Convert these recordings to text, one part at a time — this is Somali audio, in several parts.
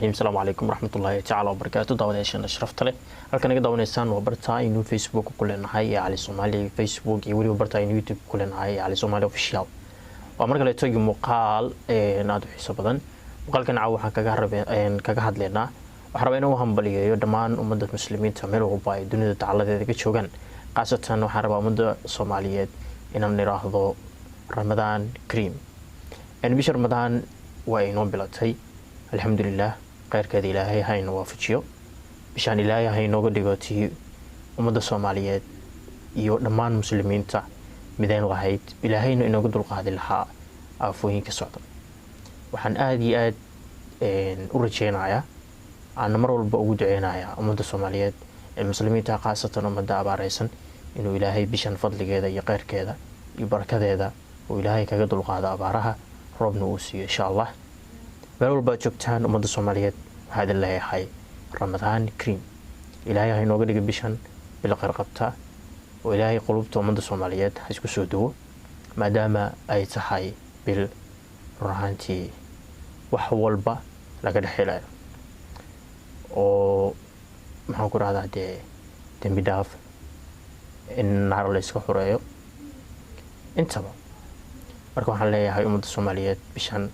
الرحيم السلام عليكم ورحمة الله تعالى وبركاته داوديشن شرفت له halkan naga daawaneysaan waa barta inuu Facebook ku leenahay Ali Somali Facebook iyo waliba barta inuu YouTube ku leenahay Ali Somali official waa marka la tago muuqaal aad u xiiso badan muuqaalkan waxaan kaga hadlaynaa waxaan rabaa inaan hambaliyeeyo dhammaan ummadda muslimiinta meel walba ay dunida tacaladeeda ka joogan qaasatan waxaan rabaa ummadda Soomaaliyeed inaan niraahdo Ramadan Kareem bisha Ramadan waa inoo bilatay alxamdulillah qayrkeeda ilaahay ha inoo waafajiyo bishaan ilaahay ha inooga dhigotii ummadda Soomaaliyeed iyo dhammaan muslimiinta mideen lahayd ilaahayna inooga dulqaadi lahaa aafooyinka socda waxaan aad iyo aad u rajeynayaa aan mar walba ugu duceynayaa ummadda Soomaaliyeed ee muslimiinta qaasatan ummadda abaaraysan inuu ilaahay bishan fadligeeda iyo qayrkeeda iyo barakadeeda uu ilaahay kaga dulqaado abaaraha roobna uu siiyo insha Allah meel walba joogtaan ummadda Soomaaliyeed waxaad leeyahay Ramadan Kareem ilaahay ha inooga dhigo bishan bil khayr qabta oo ilaahay qulubta ummadda Soomaaliyeed ha isku soo duwo maadaama ay tahay bil rahantii wax walba laga dhaxelayo oo maxaan ku raadaa dambi dhaaf in naar la iska xureeyo intaba marka waxaan leeyahay ummadda Soomaaliyeed bishan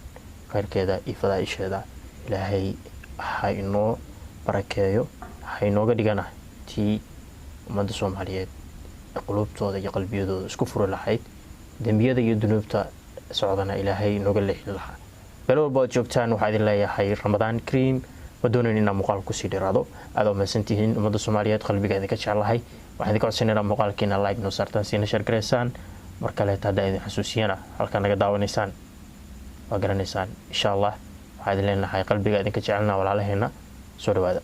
qayrkeeda iyo fadaa'isheeda ilaahay ha inoo barakeeyo ha inooga dhigana tii ummadda Soomaaliyeed qulubtooda iyo qalbiyadooda isku furo lahayd dambiyada iyo dunuubta socdana ilaahay inooga leexin lahaa meel walba joogtaan waxaan idin leeyahay Ramadan Kareem wadoonin inaan muuqaal ku sii dheeraado aad oo mahadsantihiin ummadda Soomaaliyeed qalbigeeda ka jecelahay waxaan idin codsanaynaa muuqaalkiina like noo saartaan siina share gareysaan markale hadda idin xasuusiyana halka naga daawanaysaan waa garanaysaan insha Allah waxaan idin leenahay qalbiga idinka jecelna walaalaheena soo dhawaada